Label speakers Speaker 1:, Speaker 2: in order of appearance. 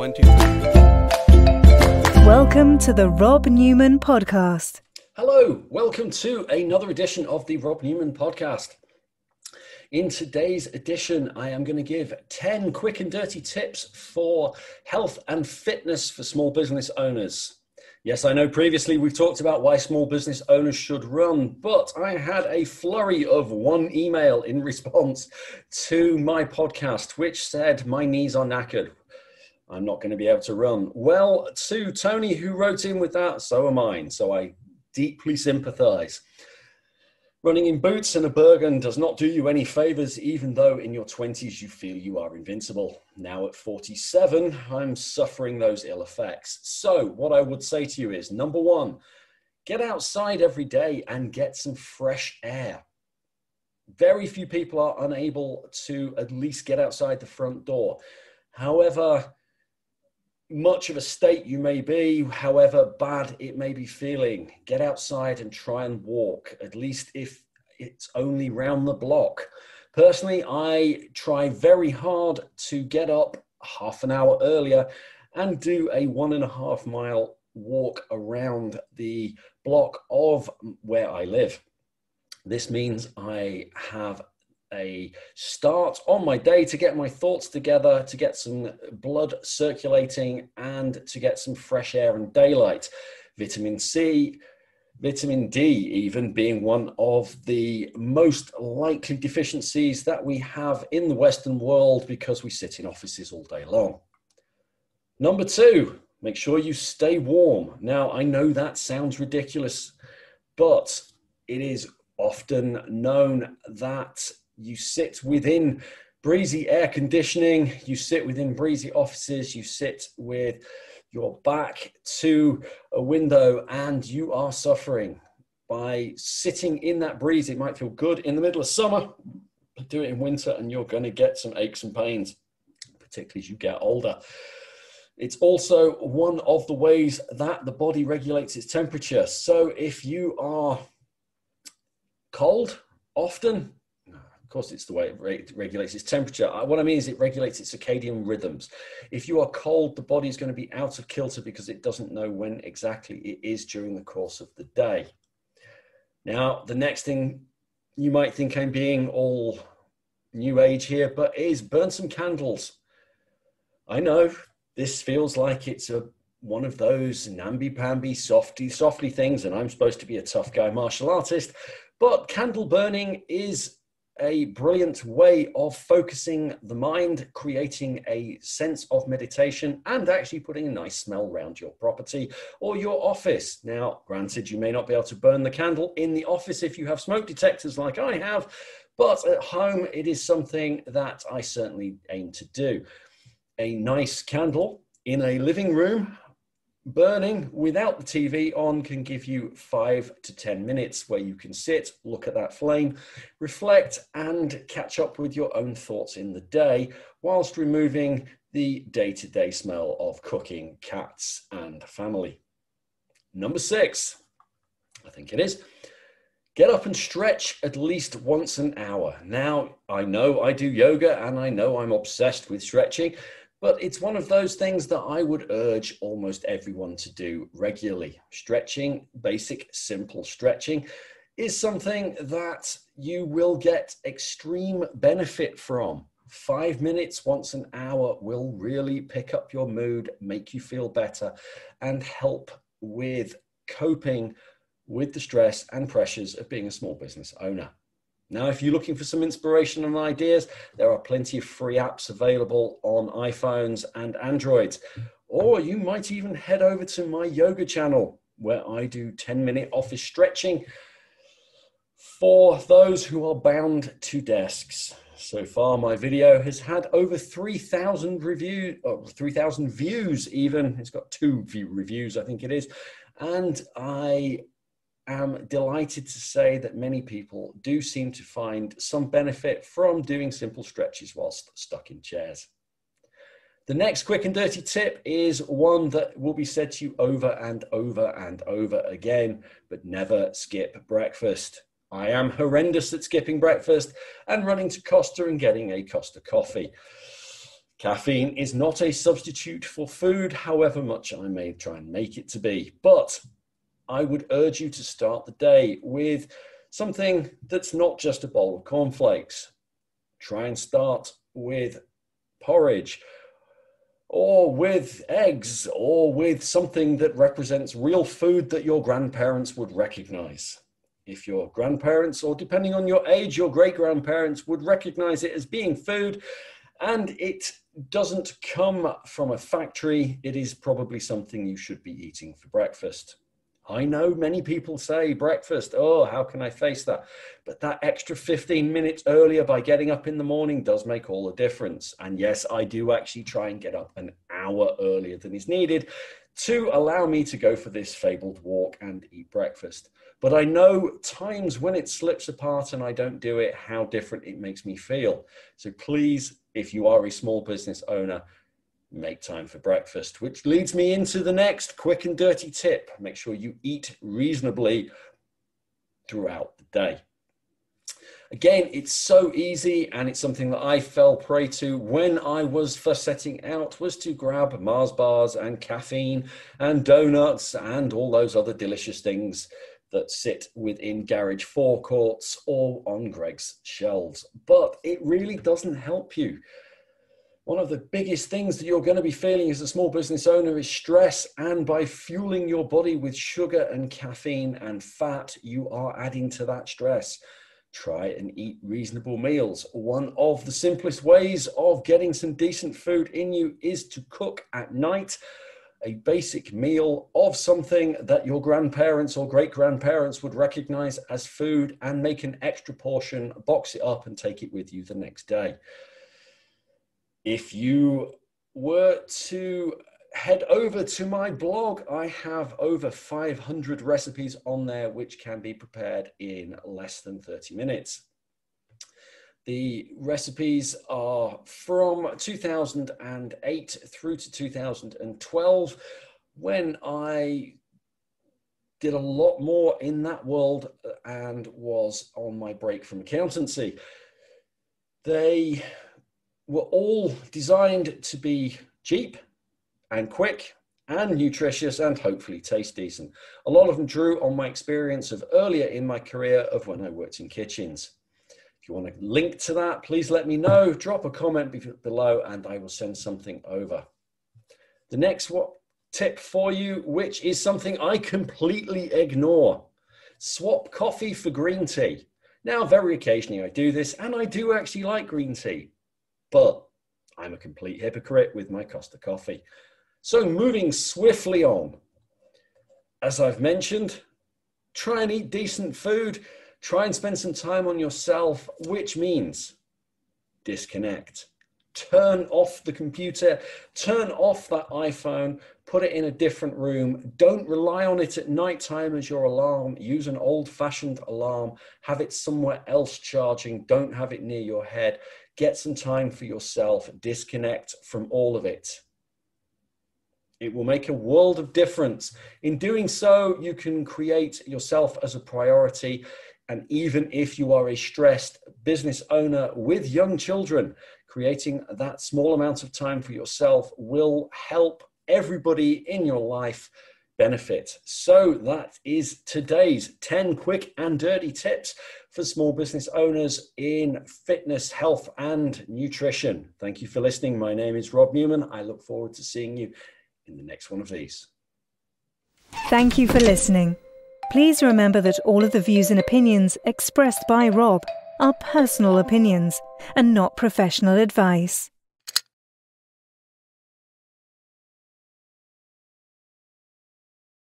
Speaker 1: 1, 2, 3.
Speaker 2: Welcome to the Rob Newman Podcast.
Speaker 3: Hello, welcome to another edition of the Rob Newman Podcast. In today's edition, I am going to give 10 quick and dirty tips for health and fitness for small business owners. Yes, I know previously we've talked about why small business owners should run, but I had a flurry of one email in response to my podcast, which said my knees are knackered. I'm not going to be able to run. Well, to Tony, who wrote in with that, so am I. So I deeply sympathize. Running in boots and a Bergen does not do you any favors, even though in your 20s you feel you are invincible. Now at 47, I'm suffering those ill effects. So what I would say to you is, number one, get outside every day and get some fresh air. Very few people are unable to at least get outside the front door. However much of a state you may be, however bad it may be feeling, get outside and try and walk, at least if it's only round the block. Personally, I try very hard to get up half an hour earlier and do a 1.5 mile walk around the block of where I live. This means I have a start on my day to get my thoughts together, to get some blood circulating, and to get some fresh air and daylight. Vitamin C, vitamin D even being one of the most likely deficiencies that we have in the Western world because we sit in offices all day long. Number two, make sure you stay warm. Now, I know that sounds ridiculous, but it is often known that you sit within breezy air conditioning, you sit within breezy offices, you sit with your back to a window and you are suffering. By sitting in that breeze, it might feel good in the middle of summer, but do it in winter and you're going to get some aches and pains, particularly as you get older. It's also one of the ways that the body regulates its temperature. So if you are cold often, of course, it's the way it regulates its temperature. What I mean is it regulates its circadian rhythms. If you are cold, the body is going to be out of kilter because it doesn't know when exactly it is during the course of the day. Now, the next thing you might think I'm being all new age here, but is burn some candles. I know this feels like it's one of those namby-pamby, softly things, and I'm supposed to be a tough guy martial artist, but candle burning is a brilliant way of focusing the mind, creating a sense of meditation, and actually putting a nice smell around your property or your office. Now, granted, you may not be able to burn the candle in the office if you have smoke detectors like I have, but at home, it is something that I certainly aim to do. A nice candle in a living room burning without the TV on can give you 5 to 10 minutes where you can sit, look at that flame, reflect, and catch up with your own thoughts in the day whilst removing the day-to-day smell of cooking, cats, and family. Number 6, I think it is, get up and stretch at least once an hour. Now, I know I do yoga and I know I'm obsessed with stretching, but it's one of those things that I would urge almost everyone to do regularly. Stretching, basic, simple stretching, is something that you will get extreme benefit from. 5 minutes once an hour will really pick up your mood, make you feel better, and help with coping with the stress and pressures of being a small business owner. Now, if you're looking for some inspiration and ideas, there are plenty of free apps available on iPhones and Androids. Or you might even head over to my yoga channel where I do 10-minute office stretching for those who are bound to desks. So far, my video has had over 3,000 views even. It's got 2 reviews, I think it is. And I am delighted to say that many people do seem to find some benefit from doing simple stretches whilst stuck in chairs. The next quick and dirty tip is one that will be said to you over and over and over again, but never skip breakfast. I am horrendous at skipping breakfast and running to Costa and getting a Costa coffee. Caffeine is not a substitute for food, however much I may try and make it to be. But I would urge you to start the day with something that's not just a bowl of cornflakes. Try and start with porridge, or with eggs, or with something that represents real food that your grandparents would recognize. If your grandparents, or depending on your age, your great-grandparents would recognize it as being food, and it doesn't come from a factory, it is probably something you should be eating for breakfast. I know many people say breakfast, oh, how can I face that? But that extra 15 minutes earlier by getting up in the morning does make all the difference. And yes, I do actually try and get up an hour earlier than is needed to allow me to go for this fabled walk and eat breakfast. But I know times when it slips apart and I don't do it, how different it makes me feel. So please, if you are a small business owner, make time for breakfast, which leads me into the next quick and dirty tip. Make sure you eat reasonably throughout the day. Again, it's so easy, and it's something that I fell prey to when I was first setting out, was to grab Mars bars and caffeine and donuts and all those other delicious things that sit within garage forecourts or on Greggs shelves. But it really doesn't help you. One of the biggest things that you're going to be feeling as a small business owner is stress, and by fueling your body with sugar and caffeine and fat, you are adding to that stress. Try and eat reasonable meals. One of the simplest ways of getting some decent food in you is to cook at night a basic meal of something that your grandparents or great-grandparents would recognize as food, and make an extra portion, box it up and take it with you the next day. If you were to head over to my blog, I have over 500 recipes on there which can be prepared in less than 30 minutes. The recipes are from 2008 through to 2012, when I did a lot more in that world and was on my break from accountancy. They were all designed to be cheap and quick and nutritious and hopefully taste decent. A lot of them drew on my experience of earlier in my career of when I worked in kitchens. If you want a link to that, please let me know. Drop a comment below and I will send something over. The next tip for you, which is something I completely ignore: swap coffee for green tea. Now, very occasionally I do this, and I do actually like green tea, but I'm a complete hypocrite with my Costa coffee. So moving swiftly on, as I've mentioned, try and eat decent food, try and spend some time on yourself, which means disconnect. Turn off the computer, turn off that iPhone, put it in a different room. Don't rely on it at nighttime as your alarm. Use an old-fashioned alarm. Have it somewhere else charging. Don't have it near your head. Get some time for yourself. Disconnect from all of it. It will make a world of difference. In doing so, you can create yourself as a priority. And even if you are a stressed business owner with young children, creating that small amount of time for yourself will help everybody in your life benefit. So that is today's 10 quick and dirty tips for small business owners in fitness, health, and nutrition. Thank you for listening. My name is Rob Newman. I look forward to seeing you in the next one of these.
Speaker 2: Thank you for listening. Please remember that all of the views and opinions expressed by Rob are personal opinions and not professional advice.